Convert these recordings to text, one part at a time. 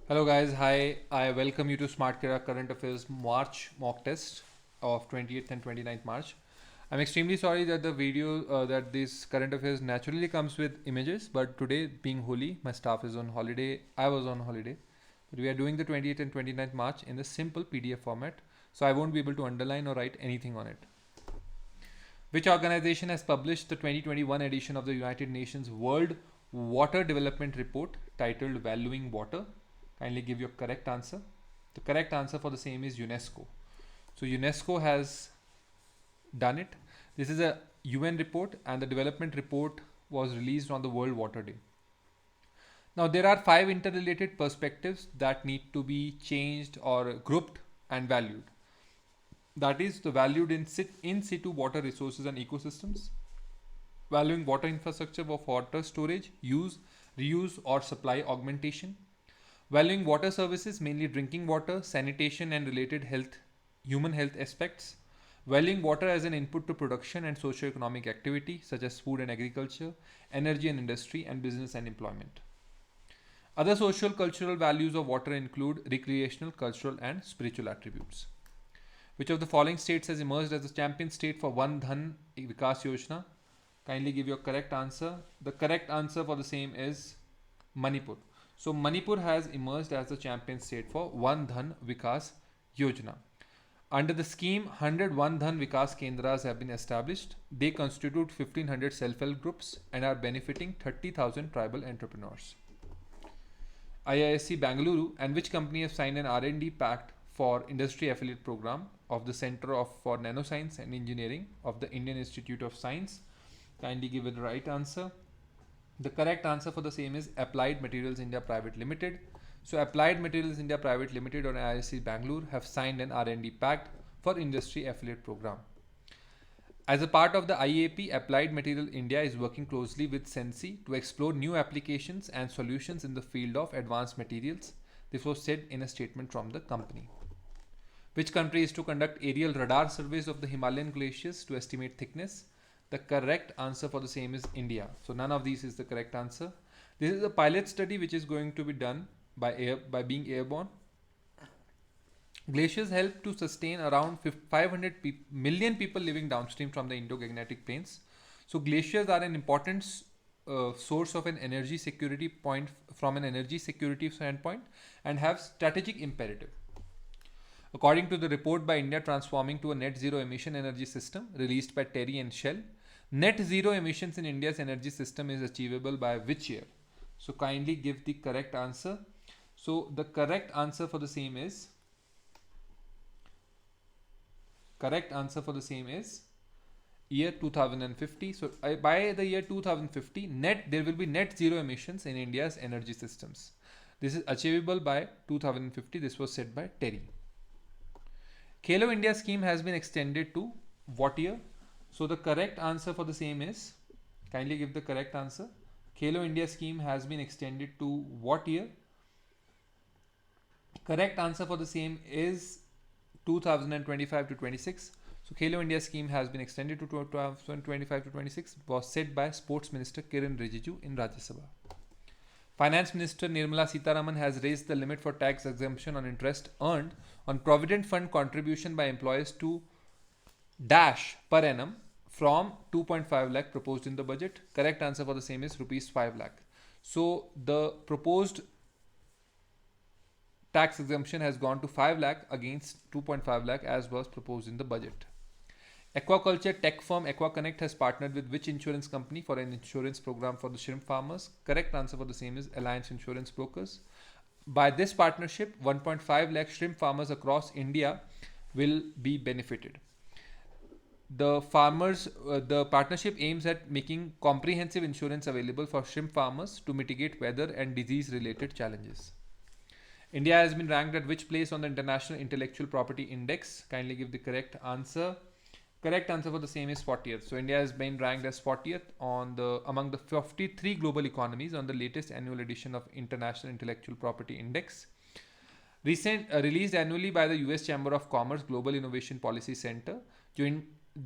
Hello guys, hi. I welcome you to Smart Kira Current Affairs March mock test of 28th and 29th March. I'm extremely sorry that the video that this current affairs naturally comes with images, but today being Holi, my staff is on holiday. I was on holiday. But we are doing the 28th and 29th March in the simple PDF format, so I won't be able to underline or write anything on it. Which organization has published the 2021 edition of the United Nations World Water Development Report titled Valuing Water? Kindly give your correct answer. The correct answer for the same is UNESCO. So UNESCO has done it. This is a UN report, and the development report was released on the World Water Day. Now there are five interrelated perspectives that need to be changed or grouped and valued. That is the valued in situ water resources and ecosystems, valuing water infrastructure for water storage, use, reuse, or supply augmentation, valuing water services, mainly drinking water, sanitation, and related human health aspects, valuing water as an input to production and socio-economic activity such as food and agriculture, energy and industry, and business and employment. Other social cultural values of water include recreational, cultural, and spiritual attributes. Which of the following states has emerged as the champion state for One Dhan Vikas Yojana? Kindly give your correct answer. The correct answer for the same is Manipur. So Manipur has emerged as the champion state for One Dhan Vikas Yojana. Under the scheme, 100 One Dhan Vikas Kendras have been established. They constitute 1500 self-help groups and are benefiting 30,000 tribal entrepreneurs. IISc Bangalore and which company have signed an R&D pact for industry affiliate program of the for Nanoscience and Engineering of the Indian Institute of Science? Kindly give it the right answer. The correct answer for the same is Applied Materials India Private Limited. So Applied Materials India Private Limited or IISc Bangalore have signed an R&D pact for industry affiliate program. As a part of the IAP, Applied Material India is working closely with Sensi to explore new applications and solutions in the field of advanced materials. This was said in a statement from the company. Which country is to conduct aerial radar surveys of the Himalayan glaciers to estimate thickness? The correct answer for the same is India. So none of these is the correct answer. This is a pilot study which is going to be done by being airborne. Glaciers help to sustain around 500 million people living downstream from the Indo-Gangetic plains. So glaciers are an important source of an energy security point from an energy security standpoint and have strategic imperative. According to the report by India Transforming to a Net Zero Emission Energy System released by TERI and Shell, net zero emissions in India's energy system is achievable by which year? So kindly give the correct answer. So the correct answer for the same is year 2050. So by the year 2050 there will be net zero emissions in India's energy systems. This is achievable by 2050. This was said by TERI. Khelo India scheme has been extended to what year? So the correct answer for the same is, kindly give the correct answer. Khelo India scheme has been extended to what year? Correct answer for the same is 2025 to 26. So Khelo India scheme has been extended to 2025 to 26, was said by Sports Minister Kiran Rijiju in Rajya Sabha. Finance Minister Nirmala Sitharaman has raised the limit for tax exemption on interest earned on Provident Fund contribution by employers to dash per annum from 2.5 lakh proposed in the budget. Correct answer for the same is rupees 5 lakh. So the proposed tax exemption has gone to 5 lakh against 2.5 lakh as was proposed in the budget. Aquaculture tech firm AquaConnect has partnered with which insurance company for an insurance program for the shrimp farmers? Correct answer for the same is Alliance Insurance Brokers. By this partnership, 1.5 lakh shrimp farmers across India will be benefited. The partnership aims at making comprehensive insurance available for shrimp farmers to mitigate weather and disease related challenges. India has been ranked at which place on the International Intellectual Property Index? Kindly give the correct answer. Correct answer for the same is 40th. So India has been ranked as 40th among the 53 global economies on the latest annual edition of International Intellectual Property Index. Released annually by the US Chamber of Commerce Global Innovation Policy Center,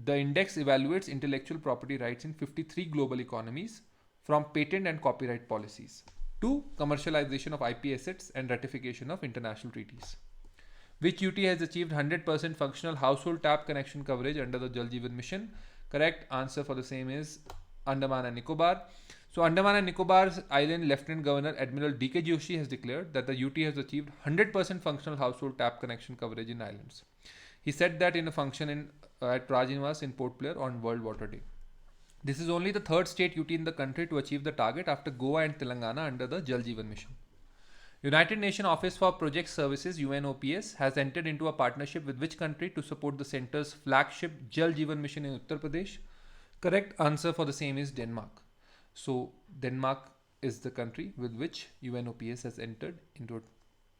the index evaluates intellectual property rights in 53 global economies from patent and copyright policies. 2. Commercialization of IP assets and ratification of international treaties. Which UT has achieved 100% functional household tap connection coverage under the Jal Jeevan Mission? Correct answer for the same is Andaman and Nicobar. So Andaman and Nicobar's Island Lieutenant Governor Admiral D.K. Joshi has declared that the UT has achieved 100% functional household tap connection coverage in islands. He said that in a function at Rajnivas in Port Blair on World Water Day. This is only the third state UT in the country to achieve the target after Goa and Telangana under the Jal Jeevan Mission. United Nations Office for Project Services UNOPS has entered into a partnership with which country to support the center's flagship Jal Jeevan Mission in Uttar Pradesh? Correct answer for the same is Denmark. So Denmark is the country with which UNOPS has entered into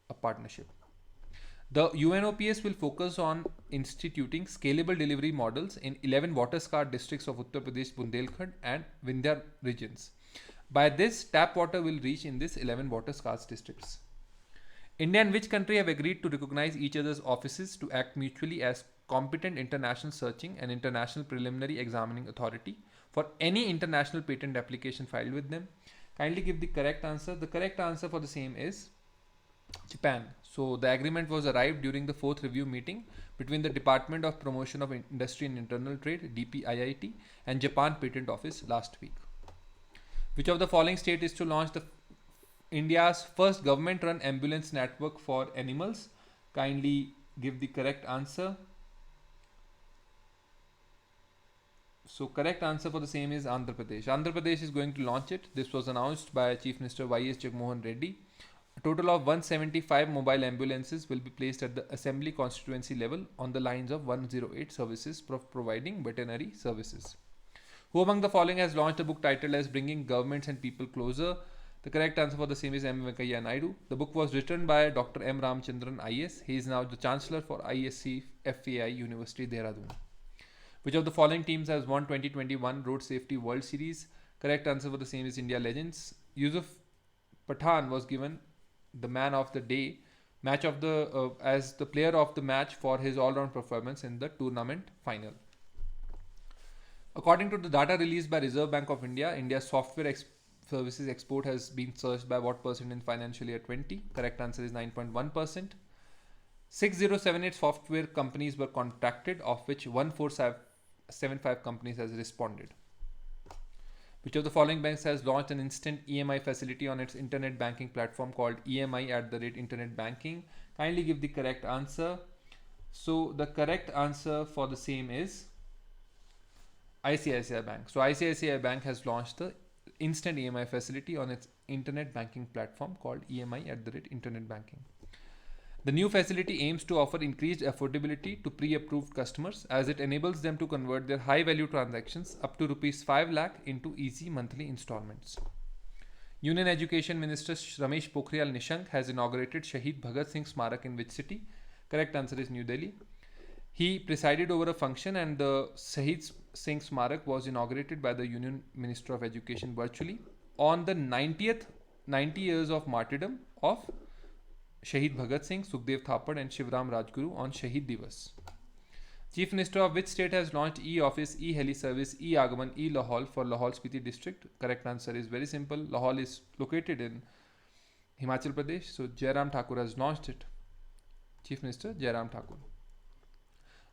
a partnership. The UNOPS will focus on instituting scalable delivery models in 11 water-scarred districts of Uttar Pradesh, Bundelkhand and Vindhya regions. By this, tap water will reach in these 11 water-scarred districts. India and which country have agreed to recognize each other's offices to act mutually as competent international searching and international preliminary examining authority for any international patent application filed with them? Kindly give the correct answer. The correct answer for the same is Japan. So the agreement was arrived during the 4th review meeting between the Department of Promotion of Industry and Internal Trade DPIIT and Japan Patent Office last week. Which of the following state is to launch the India's first government-run ambulance network for animals? Kindly give the correct answer. So correct answer for the same is Andhra Pradesh. Andhra Pradesh is going to launch it. This was announced by Chief Minister Y.S. Jagmohan Reddy. A total of 175 mobile ambulances will be placed at the assembly constituency level on the lines of 108 services providing veterinary services. Who among the following has launched a book titled as Bringing Governments and People Closer? The correct answer for the same is M. Venkaiah Naidu. The book was written by Dr. M. Ramchandran IS. He is now the Chancellor for ISC FAI University, Dehradun. Which of the following teams has won 2021 Road Safety World Series? Correct answer for the same is India Legends. Yusuf Pathan was given the man of the day match of the as the player of the match for his all-round performance in the tournament final. According to the data released by Reserve Bank of India, India's software services export has been surged by what percent in financial year 20? Correct answer is 9.1%. 6078 software companies were contacted, of which 1475 companies has responded. Which of the following banks has launched an instant EMI facility on its internet banking platform called EMI@Internet Banking? Kindly give the correct answer. So the correct answer for the same is ICICI Bank. So ICICI Bank has launched the instant EMI facility on its internet banking platform called EMI@Internet Banking. The new facility aims to offer increased affordability to pre-approved customers as it enables them to convert their high-value transactions up to Rs 5 lakh into easy monthly installments. Union Education Minister Ramesh Pokhriyal Nishank has inaugurated Shahid Bhagat Singh Smarak in which city? Correct answer is New Delhi. He presided over a function and the Shahid Singh Smarak was inaugurated by the Union Minister of Education virtually on the 90 years of martyrdom of Shahid Bhagat Singh, Sukhdev Thapar and Shivram Rajguru on Shahid Divas. Chief Minister of which state has launched e-office, e-heli service, e-Agaman, e-Lahaul for Lahaul Spiti district? Correct answer is very simple. Lahaul is located in Himachal Pradesh. So Jairam Thakur has launched it. Chief Minister Jairam Thakur.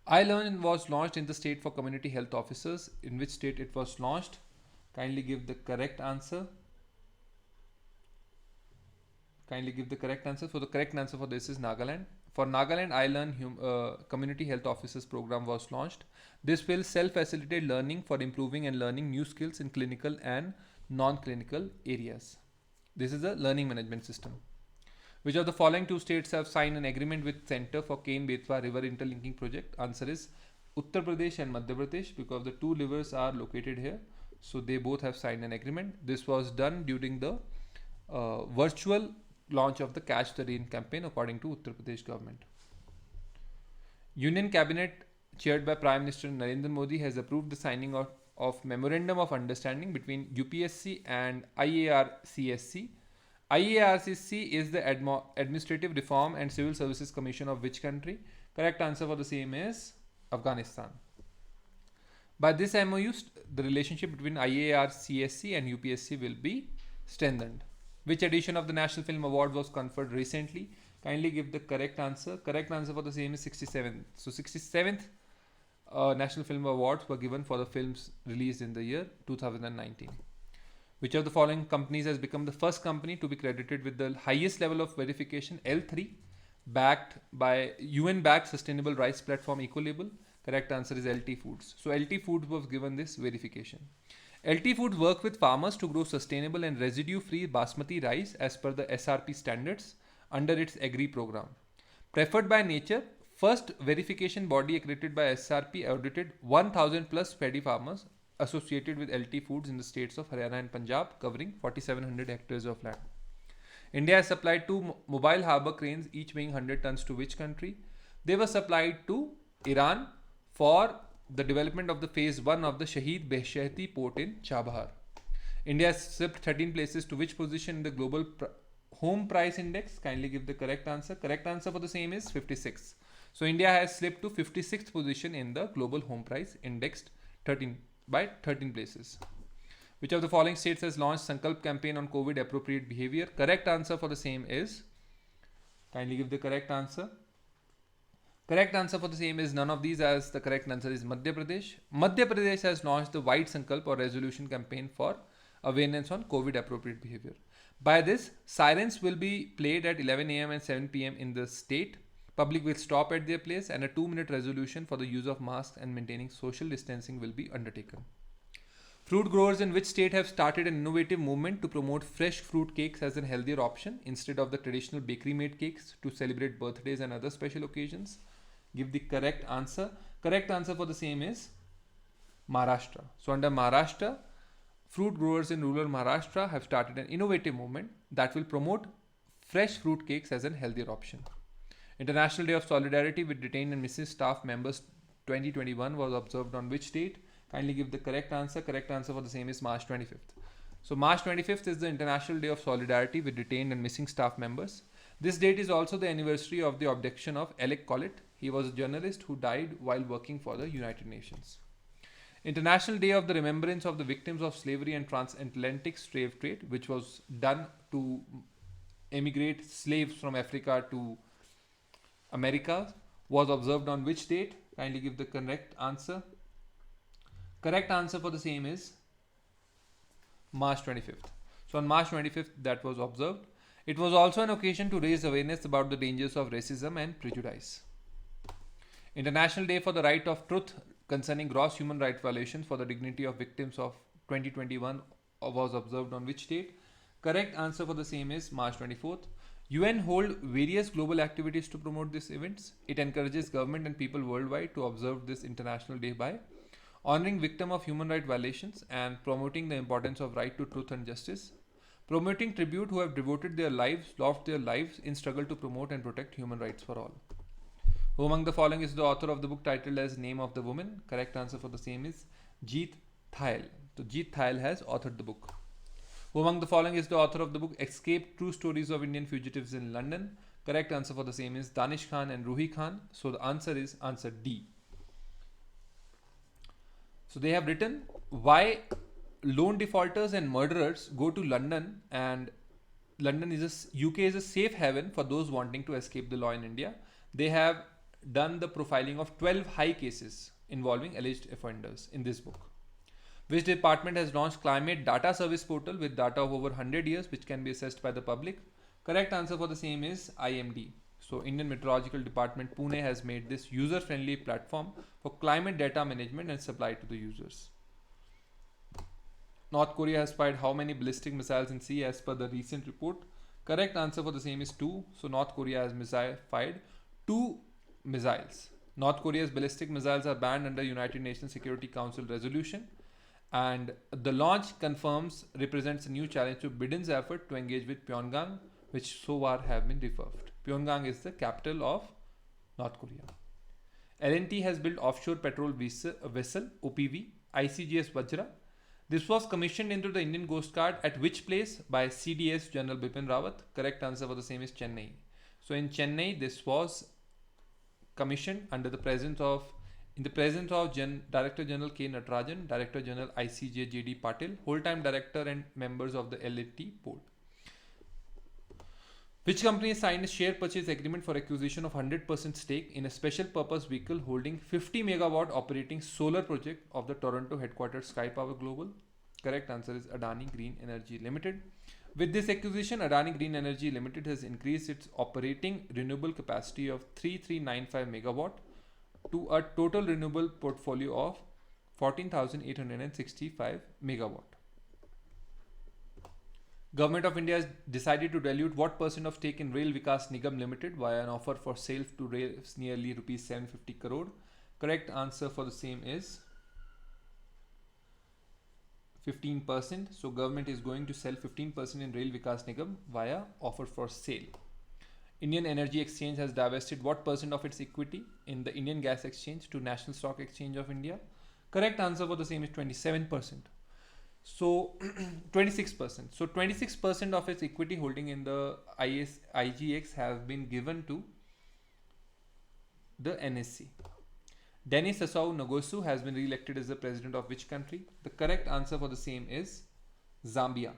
iLearn was launched in the state for community health officers. In which state it was launched? Kindly give the correct answer. Kindly give the correct answer. So the correct answer for this is Nagaland. For Nagaland, iLearn Community Health Officers program was launched. This will self-facilitate learning for improving and learning new skills in clinical and non-clinical areas. This is a learning management system. Which of the following two states have signed an agreement with Center for Ken-Betwa River Interlinking Project? Answer is Uttar Pradesh and Madhya Pradesh because the two rivers are located here. So they both have signed an agreement. This was done during the virtual launch of the Catch the Rain campaign according to Uttar Pradesh government. Union Cabinet chaired by Prime Minister Narendra Modi has approved the signing of Memorandum of Understanding between UPSC and IARCSC. IARCSC is the Administrative Reform and Civil Services Commission of which country? Correct answer for the same is Afghanistan. By this MOU, the relationship between IARCSC and UPSC will be strengthened. Which edition of the National Film Award was conferred recently? Kindly give the correct answer. Correct answer for the same is 67th. So 67th National Film Awards were given for the films released in the year 2019. Which of the following companies has become the first company to be credited with the highest level of verification, L3, backed by UN-backed sustainable rice platform Ecolabel? Correct answer is LT Foods. So LT Foods was given this verification. LT Foods work with farmers to grow sustainable and residue-free basmati rice as per the SRP standards under its Agri program. Preferred by Nature, first verification body accredited by SRP audited 1000 plus paddy farmers associated with LT Foods in the states of Haryana and Punjab, covering 4700 hectares of land. India has supplied two mobile harbour cranes, each weighing 100 tons, to which country? They were supplied to Iran for the development of the phase 1 of the Shahid Beheshti port in Chabahar. India has slipped 13 places to which position in the global home price index? Kindly give the correct answer. Correct answer for the same is 56. So India has slipped to 56th position in the global home price indexed 13 places. Which of the following states has launched Sankalp campaign on COVID appropriate behavior? Correct answer for the same is, kindly give the correct answer. Correct answer for the same is none of these, as the correct answer is Madhya Pradesh. Madhya Pradesh has launched the White Sankalp or resolution campaign for awareness on COVID appropriate behavior. By this, sirens will be played at 11 am and 7 pm in the state. Public will stop at their place, and a 2-minute resolution for the use of masks and maintaining social distancing will be undertaken. Fruit growers in which state have started an innovative movement to promote fresh fruit cakes as a healthier option instead of the traditional bakery made cakes to celebrate birthdays and other special occasions? Give the correct answer. Correct answer for the same is Maharashtra. So under Maharashtra, fruit growers in rural Maharashtra have started an innovative movement that will promote fresh fruit cakes as a healthier option. International Day of Solidarity with Detained and Missing Staff Members 2021 was observed on which date? Kindly give the correct answer. Correct answer for the same is March 25th. So March 25th is the International Day of Solidarity with Detained and Missing Staff Members. This date is also the anniversary of the abduction of Alec Collett. He was a journalist who died while working for the United Nations. International Day of the Remembrance of the Victims of Slavery and Transatlantic Slave Trade, which was done to emigrate slaves from Africa to America, was observed on which date? Kindly give the correct answer. Correct answer for the same is March 25th. So on March 25th that was observed. It was also an occasion to raise awareness about the dangers of racism and prejudice. International Day for the Right of Truth concerning gross human rights violations for the dignity of victims of 2021 was observed on which date? Correct answer for the same is March 24th. UN hold various global activities to promote these events. It encourages government and people worldwide to observe this International Day by honoring victims of human rights violations and promoting the importance of right to truth and justice, promoting tribute who have devoted their lives, lost their lives in struggle to promote and protect human rights for all. Who among the following is the author of the book titled as Name of the Woman? Correct answer for the same is Jeet Thayil. So Jeet Thayil has authored the book. Who among the following is the author of the book Escape: True Stories of Indian Fugitives in London? Correct answer for the same is Danish Khan and Ruhi Khan. So the answer is answer D. So they have written why loan defaulters and murderers go to London, and London is UK is a safe haven for those wanting to escape the law in India. They have done the profiling of 12 high cases involving alleged offenders in this book. Which department has launched Climate Data Service Portal with data of over 100 years which can be accessed by the public? Correct answer for the same is IMD. So Indian Meteorological Department Pune has made this user-friendly platform for climate data management and supply to the users. North Korea has fired how many ballistic missiles in sea as per the recent report? Correct answer for the same is 2. So North Korea has fired 2 missiles. North Korea's ballistic missiles are banned under United Nations Security Council resolution, and the launch represents a new challenge to Biden's effort to engage with Pyongyang, which so far have been rebuffed. Pyongyang is the capital of North Korea. L&T has built offshore patrol vessel OPV ICGS Vajra. This was commissioned into the Indian Coast Guard at which place? By CDS General Bipin Rawat. Correct answer for the same is Chennai. So in Chennai, this was commissioned under the presence of Director General K. Natarajan, Director General ICJ JD Patil, whole-time director and members of the L&T board. Which company signed a share purchase agreement for acquisition of 100% stake in a special purpose vehicle holding 50 megawatt operating solar project of the Toronto headquartered Sky Power Global? Correct answer is Adani Green Energy Limited. With this acquisition, Adani Green Energy Limited has increased its operating renewable capacity of 3395 megawatt to a total renewable portfolio of 14,865 megawatt. Government of India has decided to dilute what percent of stake in Rail Vikas Nigam Limited via an offer for sale to rails nearly rupees 750 crore. Correct answer for the same is 15%. So government is going to sell 15% in Rail Vikas Nigam via offer for sale. Indian Energy Exchange has divested what percent of its equity in the Indian Gas Exchange to National Stock Exchange of India? Correct answer for the same is 27%. So 26%. So 26% of its equity holding in the IGX have been given to the NSE. Denis Sassou Nguesso has been re-elected as the president of which country? The correct answer for the same is Zambia.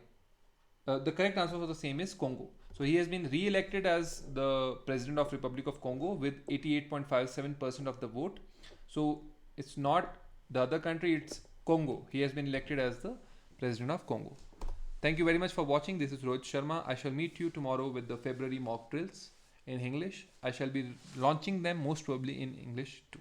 The correct answer for the same is Congo. So he has been re-elected as the president of Republic of Congo with 88.57% of the vote. So it's not the other country, it's Congo. He has been elected as the president of Congo. Thank you very much for watching. This is Rohit Sharma. I shall meet you tomorrow with the February mock drills in English. I shall be launching them most probably in English too.